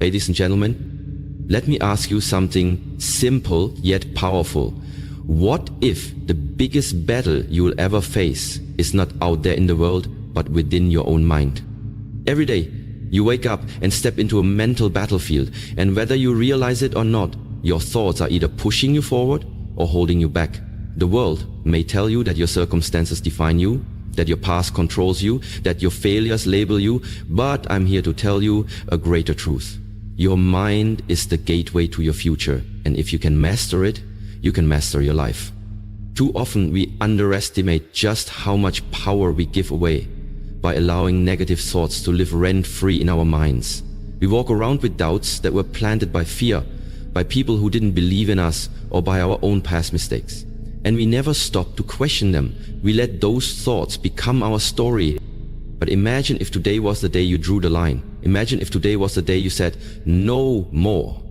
Ladies and gentlemen, let me ask you something simple yet powerful. What if the biggest battle you will ever face is not out there in the world, but within your own mind? Every day, you wake up and step into a mental battlefield, and whether you realize it or not, your thoughts are either pushing you forward or holding you back. The world may tell you that your circumstances define you, that your past controls you, that your failures label you, but I'm here to tell you a greater truth. Your mind is the gateway to your future, and if you can master it, you can master your life. Too often we underestimate just how much power we give away by allowing negative thoughts to live rent-free in our minds. We walk around with doubts that were planted by fear, by people who didn't believe in us, or by our own past mistakes. And we never stop to question them. We let those thoughts become our story. But imagine if today was the day you drew the line. Imagine if today was the day you said, no more.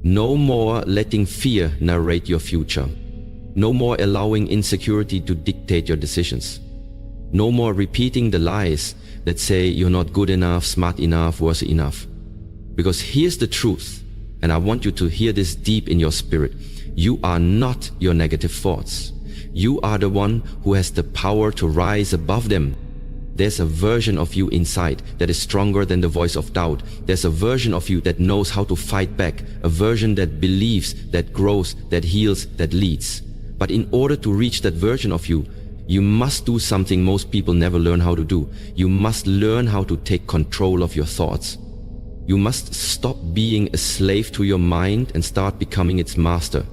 No more letting fear narrate your future. No more allowing insecurity to dictate your decisions. No more repeating the lies that say you're not good enough, smart enough, worthy enough. Because here's the truth, and I want you to hear this deep in your spirit. You are not your negative thoughts. You are the one who has the power to rise above them. There's a version of you inside that is stronger than the voice of doubt. There's a version of you that knows how to fight back, a version that believes, that grows, that heals, that leads. But in order to reach that version of you, you must do something most people never learn how to do. You must learn how to take control of your thoughts. You must stop being a slave to your mind and start becoming its master.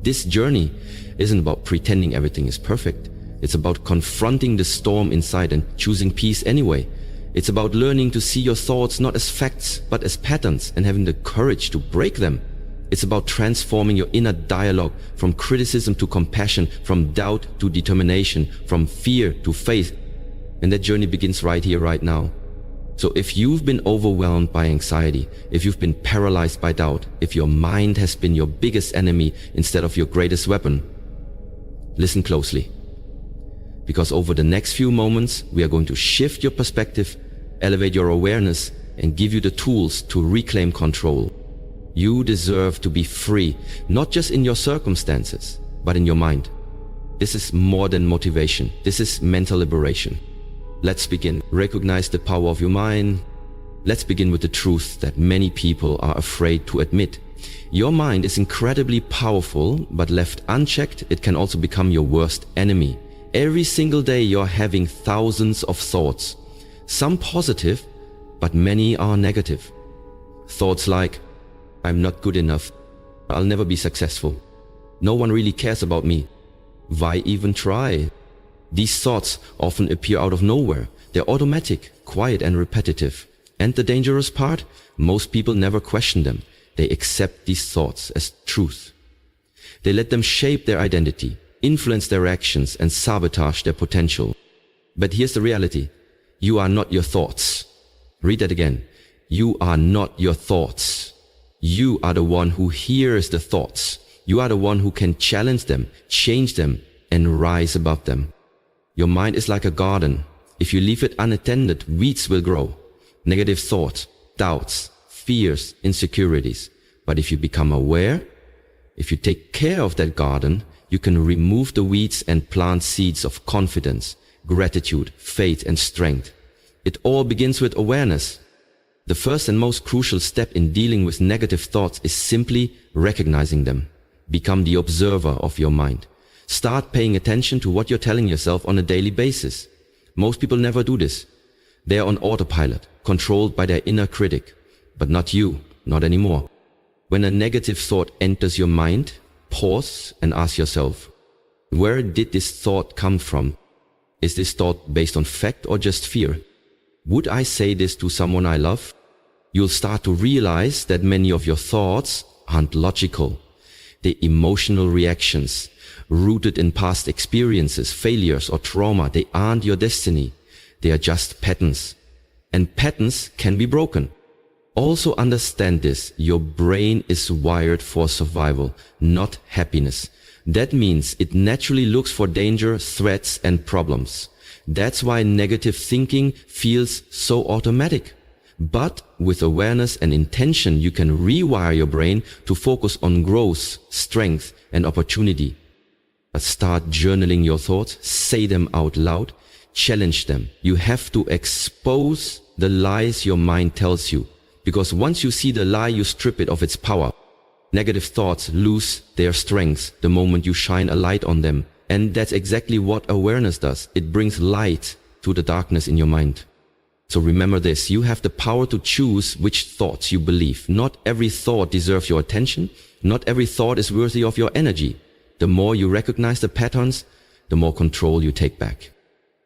This journey isn't about pretending everything is perfect. It's about confronting the storm inside and choosing peace anyway. It's about learning to see your thoughts not as facts, but as patterns, and having the courage to break them. It's about transforming your inner dialogue from criticism to compassion, from doubt to determination, from fear to faith. And that journey begins right here, right now. So if you've been overwhelmed by anxiety, if you've been paralyzed by doubt, if your mind has been your biggest enemy instead of your greatest weapon, listen closely. Because over the next few moments, we are going to shift your perspective, elevate your awareness, and give you the tools to reclaim control. You deserve to be free, not just in your circumstances, but in your mind. This is more than motivation. This is mental liberation. Let's begin. Recognize the power of your mind. Let's begin with the truth that many people are afraid to admit. Your mind is incredibly powerful, but left unchecked, it can also become your worst enemy. Every single day you're having thousands of thoughts, some positive, but many are negative. Thoughts like, I'm not good enough, I'll never be successful, no one really cares about me, why even try? These thoughts often appear out of nowhere. They're automatic, quiet and repetitive. And the dangerous part? Most people never question them. They accept these thoughts as truth. They let them shape their identity, influence their actions, and sabotage their potential. But here's the reality. You are not your thoughts. Read that again. You are not your thoughts. You are the one who hears the thoughts. You are the one who can challenge them, change them, and rise above them. Your mind is like a garden. If you leave it unattended, weeds will grow. Negative thoughts, doubts, fears, insecurities. But if you become aware, if you take care of that garden, you can remove the weeds and plant seeds of confidence, gratitude, faith, and strength. It all begins with awareness. The first and most crucial step in dealing with negative thoughts is simply recognizing them. Become the observer of your mind. Start paying attention to what you're telling yourself on a daily basis. Most people never do this. They are on autopilot, controlled by their inner critic. But not you, not anymore. When a negative thought enters your mind, pause and ask yourself, where did this thought come from? Is this thought based on fact or just fear? Would I say this to someone I love? You'll start to realize that many of your thoughts aren't logical. They're emotional reactions, rooted in past experiences, failures, or trauma. They aren't your destiny. They are just patterns. And patterns can be broken. Also understand this, your brain is wired for survival, not happiness. That means it naturally looks for danger, threats, and problems. That's why negative thinking feels so automatic. But with awareness and intention, you can rewire your brain to focus on growth, strength, and opportunity. Start journaling your thoughts, say them out loud, challenge them. You have to expose the lies your mind tells you, because once you see the lie, you strip it of its power. Negative thoughts lose their strength the moment you shine a light on them. And that's exactly what awareness does. It brings light to the darkness in your mind. So remember this, you have the power to choose which thoughts you believe. Not every thought deserves your attention. Not every thought is worthy of your energy. The more you recognize the patterns, the more control you take back.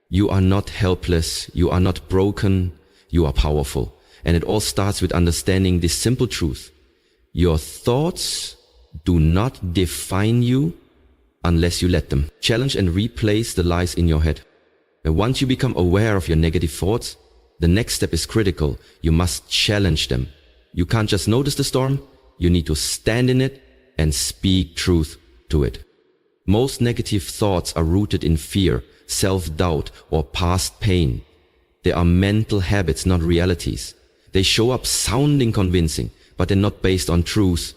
You are not helpless. You are not broken. You are powerful. And it all starts with understanding this simple truth. Your thoughts do not define you unless you let them. Challenge and replace the lies in your head. And once you become aware of your negative thoughts, the next step is critical. You must challenge them. You can't just notice the storm. You need to stand in it and speak truth to it. Most negative thoughts are rooted in fear, self-doubt, or past pain. They are mental habits, not realities. They show up sounding convincing, but they're not based on truth.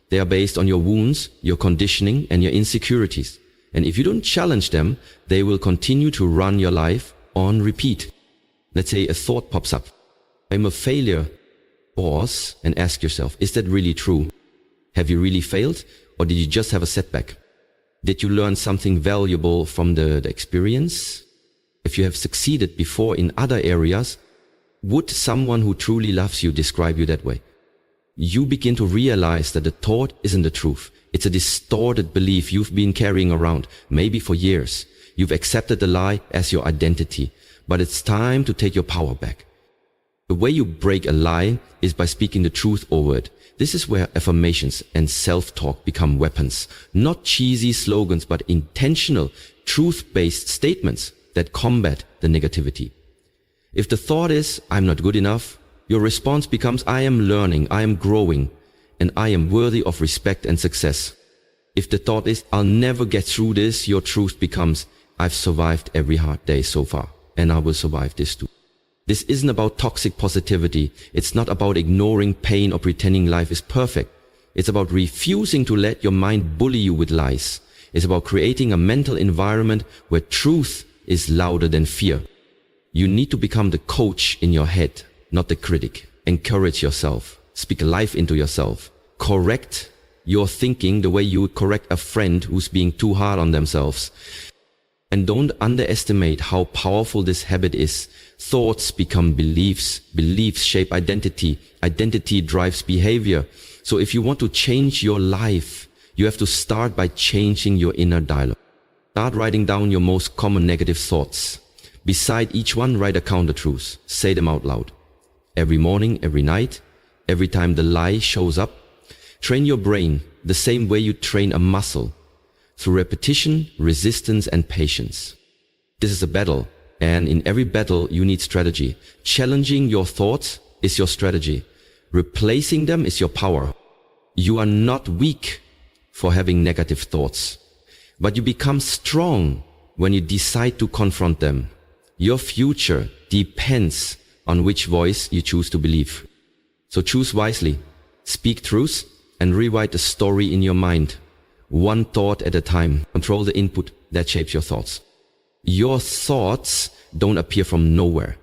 They are based on your wounds, your conditioning, and your insecurities. And if you don't challenge them, they will continue to run your life on repeat. Let's say a thought pops up. I'm a failure. Pause and ask yourself, is that really true? Have you really failed? Or did you just have a setback? Did you learn something valuable from the experience? If you have succeeded before in other areas, would someone who truly loves you describe you that way? You begin to realize that the thought isn't the truth. It's a distorted belief you've been carrying around, maybe for years. You've accepted the lie as your identity, but it's time to take your power back. The way you break a lie is by speaking the truth over it. This is where affirmations and self-talk become weapons. Not cheesy slogans, but intentional, truth-based statements that combat the negativity. If the thought is, I'm not good enough, your response becomes, I am learning, I am growing, and I am worthy of respect and success. If the thought is, I'll never get through this, your truth becomes, I've survived every hard day so far, and I will survive this too. This isn't about toxic positivity. It's not about ignoring pain or pretending life is perfect. It's about refusing to let your mind bully you with lies. It's about creating a mental environment where truth is louder than fear. You need to become the coach in your head, not the critic. Encourage yourself. Speak life into yourself. Correct your thinking the way you would correct a friend who's being too hard on themselves. And don't underestimate how powerful this habit is. Thoughts become beliefs. Beliefs shape identity. Identity drives behavior. So if you want to change your life, you have to start by changing your inner dialogue. Start writing down your most common negative thoughts. Beside each one, write a counter-truth. Say them out loud. Every morning, every night, every time the lie shows up. Train your brain the same way you train a muscle. Through repetition, resistance, and patience. This is a battle, and in every battle you need strategy. Challenging your thoughts is your strategy. Replacing them is your power. You are not weak for having negative thoughts, but you become strong when you decide to confront them. Your future depends on which voice you choose to believe. So choose wisely, speak truth, and rewrite the story in your mind. One thought at a time. Control the input that shapes your thoughts. Your thoughts don't appear from nowhere.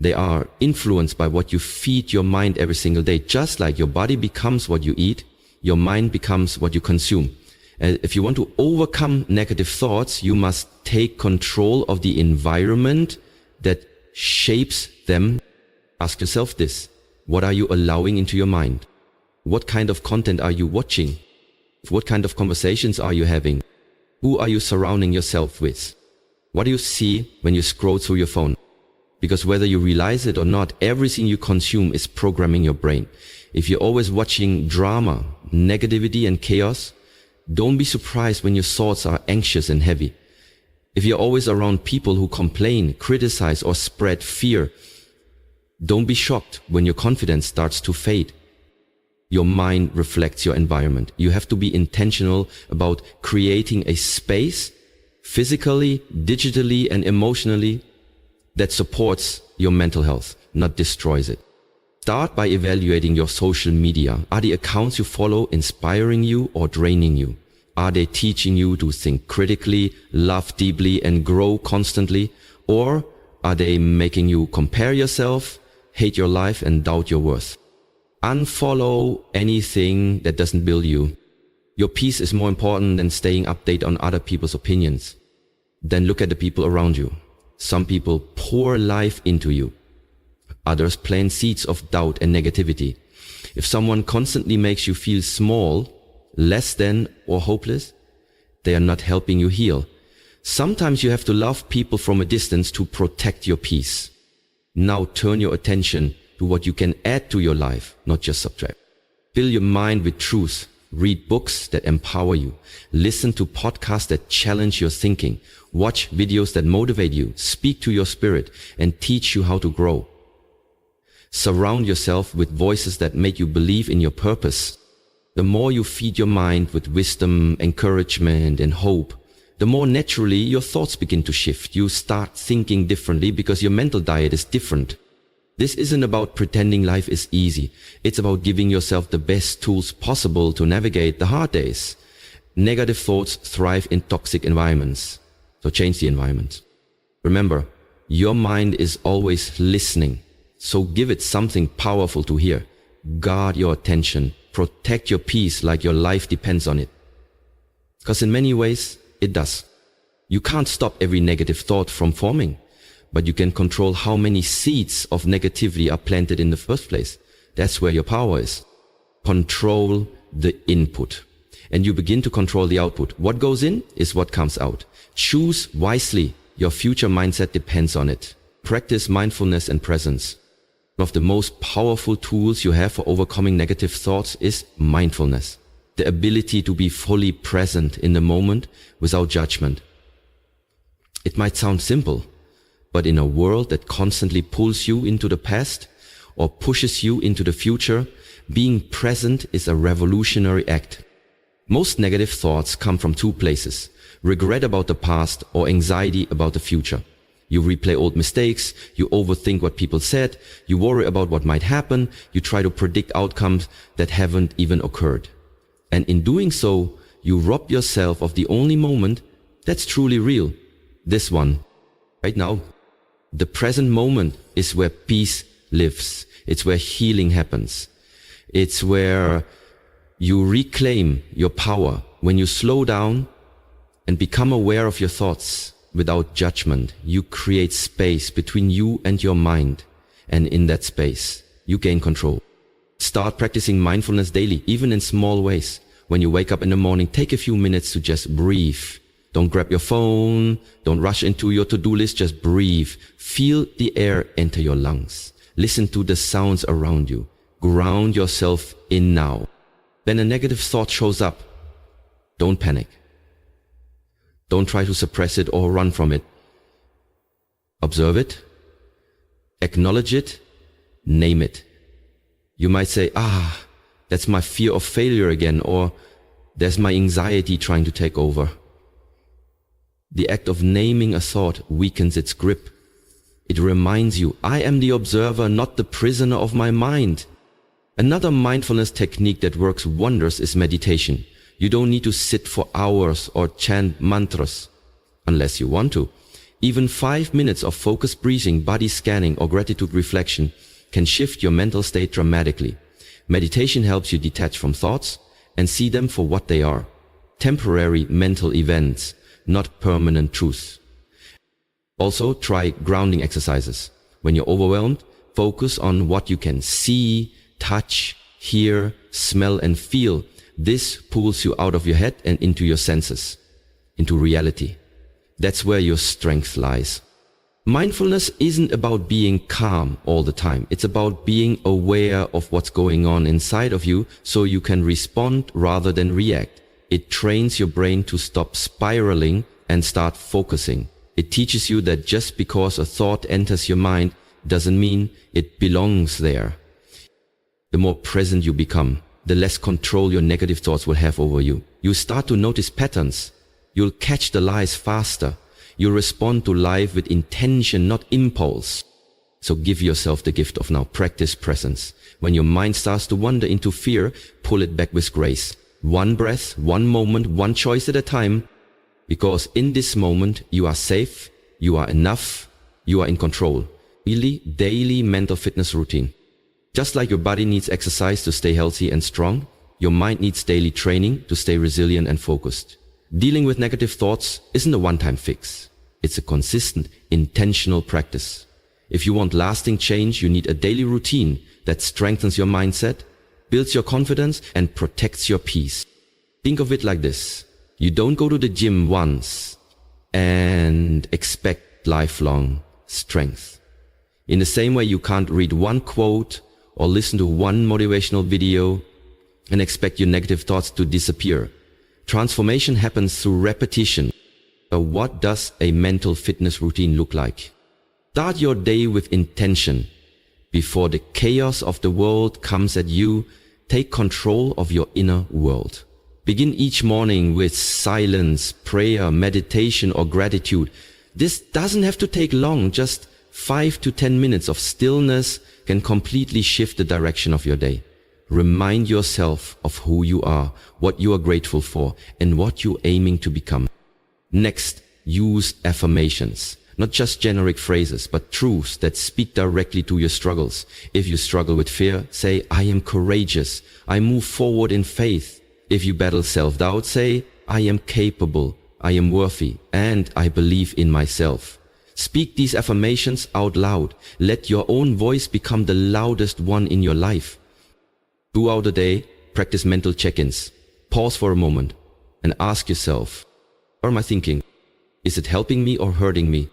They are influenced by what you feed your mind every single day. Just like your body becomes what you eat, your mind becomes what you consume. If you want to overcome negative thoughts, you must take control of the environment that shapes them. Ask yourself this. What are you allowing into your mind? What kind of content are you watching? What kind of conversations are you having? Who are you surrounding yourself with? What do you see when you scroll through your phone? Because whether you realize it or not, everything you consume is programming your brain. If you're always watching drama, negativity, and chaos, don't be surprised when your thoughts are anxious and heavy. If you're always around people who complain, criticize, or spread fear, don't be shocked when your confidence starts to fade. Your mind reflects your environment. You have to be intentional about creating a space, physically, digitally, and emotionally, that supports your mental health, not destroys it. Start by evaluating your social media. Are the accounts you follow inspiring you or draining you? Are they teaching you to think critically, love deeply, and grow constantly? Or are they making you compare yourself, hate your life, and doubt your worth? Unfollow anything that doesn't build you. Your peace is more important than staying updated on other people's opinions. Then look at the people around you. Some people pour life into you. Others plant seeds of doubt and negativity. If someone constantly makes you feel small, less than, or hopeless, they are not helping you heal. Sometimes you have to love people from a distance to protect your peace. Now turn your attention to what you can add to your life, not just subtract. Fill your mind with truth. Read books that empower you. Listen to podcasts that challenge your thinking. Watch videos that motivate you, speak to your spirit, and teach you how to grow. Surround yourself with voices that make you believe in your purpose. The more you feed your mind with wisdom, encouragement, and hope, the more naturally your thoughts begin to shift. You start thinking differently because your mental diet is different. This isn't about pretending life is easy. It's about giving yourself the best tools possible to navigate the hard days. Negative thoughts thrive in toxic environments. So change the environment. Remember, your mind is always listening. So give it something powerful to hear. Guard your attention. Protect your peace like your life depends on it. Because in many ways, it does. You can't stop every negative thought from forming, but you can control how many seeds of negativity are planted in the first place. That's where your power is. Control the input, and you begin to control the output. What goes in is what comes out. Choose wisely. Your future mindset depends on it. Practice mindfulness and presence. One of the most powerful tools you have for overcoming negative thoughts is mindfulness. The ability to be fully present in the moment without judgment. It might sound simple, but in a world that constantly pulls you into the past or pushes you into the future, being present is a revolutionary act. Most negative thoughts come from two places: regret about the past or anxiety about the future. You replay old mistakes, you overthink what people said, you worry about what might happen, you try to predict outcomes that haven't even occurred. And in doing so, you rob yourself of the only moment that's truly real. This one, right now. The present moment is where peace lives. It's where healing happens. It's where you reclaim your power. When you slow down and become aware of your thoughts without judgment, you create space between you and your mind. And in that space, you gain control. Start practicing mindfulness daily, even in small ways. When you wake up in the morning, take a few minutes to just breathe. Don't grab your phone. Don't rush into your to-do list. Just breathe. Feel the air enter your lungs. Listen to the sounds around you. Ground yourself in now. When a negative thought shows up, don't panic. Don't try to suppress it or run from it. Observe it. Acknowledge it. Name it. You might say, that's my fear of failure again, or there's my anxiety trying to take over. The act of naming a thought weakens its grip. It reminds you, I am the observer, not the prisoner of my mind. Another mindfulness technique that works wonders is meditation. You don't need to sit for hours or chant mantras, unless you want to. Even 5 minutes of focused breathing, body scanning, or gratitude reflection can shift your mental state dramatically. Meditation helps you detach from thoughts and see them for what they are. Temporary mental events, not permanent truths. Also, try grounding exercises. When you're overwhelmed, focus on what you can see, touch, hear, smell, and feel. This pulls you out of your head and into your senses, into reality. That's where your strength lies. Mindfulness isn't about being calm all the time. It's about being aware of what's going on inside of you so you can respond rather than react. It trains your brain to stop spiraling and start focusing. It teaches you that just because a thought enters your mind doesn't mean it belongs there. The more present you become, the less control your negative thoughts will have over you. You start to notice patterns. You'll catch the lies faster. You'll respond to life with intention, not impulse. So give yourself the gift of now. Practice presence. When your mind starts to wander into fear, pull it back with grace. One breath, one moment, one choice at a time. Because in this moment, you are safe, you are enough, you are in control. Really, daily mental fitness routine. Just like your body needs exercise to stay healthy and strong, your mind needs daily training to stay resilient and focused. Dealing with negative thoughts isn't a one-time fix. It's a consistent, intentional practice. If you want lasting change, you need a daily routine that strengthens your mindset, builds your confidence, and protects your peace. Think of it like this. You don't go to the gym once and expect lifelong strength. In the same way, you can't read one quote or listen to one motivational video and expect your negative thoughts to disappear. Transformation happens through repetition. So what does a mental fitness routine look like? Start your day with intention. Before the chaos of the world comes at you, take control of your inner world. Begin each morning with silence, prayer, meditation, or gratitude. This doesn't have to take long. Just 5 to 10 minutes of stillness can completely shift the direction of your day. Remind yourself of who you are, what you are grateful for, and what you're aiming to become. Next, use affirmations. Not just generic phrases, but truths that speak directly to your struggles. If you struggle with fear, say, I am courageous. I move forward in faith. If you battle self-doubt, say, I am capable. I am worthy. And I believe in myself. Speak these affirmations out loud. Let your own voice become the loudest one in your life. Throughout the day, practice mental check-ins. Pause for a moment and ask yourself, what am I thinking? Is it helping me or hurting me?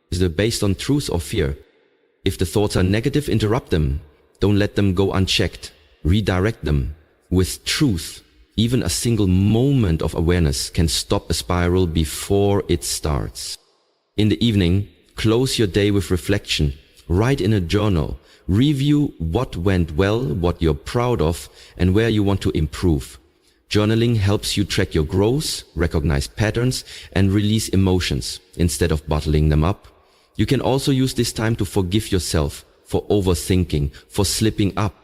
Is it based on truth or fear? If the thoughts are negative, interrupt them. Don't let them go unchecked. Redirect them. With truth, even a single moment of awareness can stop a spiral before it starts. In the evening, close your day with reflection. Write in a journal. Review what went well, what you're proud of, and where you want to improve. Journaling helps you track your growth, recognize patterns, and release emotions instead of bottling them up. You can also use this time to forgive yourself for overthinking, for slipping up,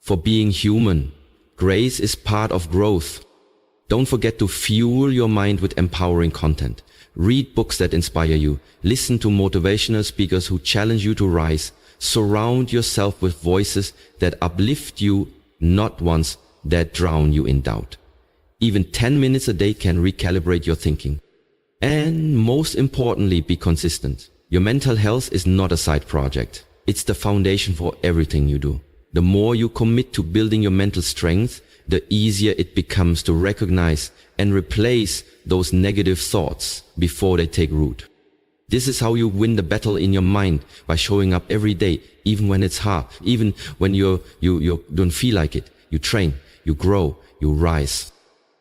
for being human. Grace is part of growth. Don't forget to fuel your mind with empowering content. Read books that inspire you. Listen to motivational speakers who challenge you to rise. Surround yourself with voices that uplift you, not ones that drown you in doubt. Even 10 minutes a day can recalibrate your thinking. And most importantly, be consistent. Your mental health is not a side project. It's the foundation for everything you do. The more you commit to building your mental strength, the easier it becomes to recognize and replace those negative thoughts before they take root. This is how you win the battle in your mind, by showing up every day, even when it's hard, even when you don't feel like it. You train, you grow, you rise.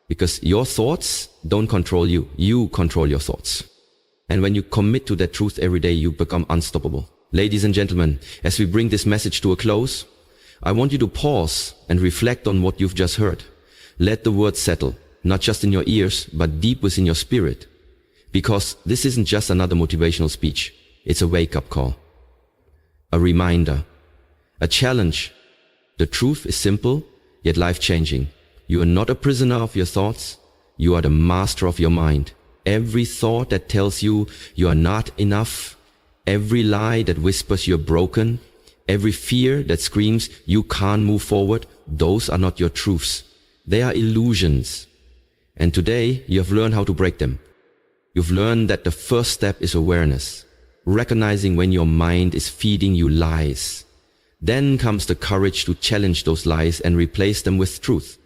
Because your thoughts don't control you. You control your thoughts. And when you commit to that truth every day, you become unstoppable. Ladies and gentlemen, as we bring this message to a close, I want you to pause and reflect on what you've just heard. Let the words settle, not just in your ears, but deep within your spirit. Because this isn't just another motivational speech. It's a wake-up call. A reminder. A challenge. The truth is simple, yet life-changing. You are not a prisoner of your thoughts. You are the master of your mind. Every thought that tells you you are not enough, every lie that whispers you're broken, every fear that screams you can't move forward, those are not your truths. They are illusions. And today you have learned how to break them. You've learned that the first step is awareness, recognizing when your mind is feeding you lies. Then comes the courage to challenge those lies and replace them with truth.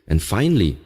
And finally,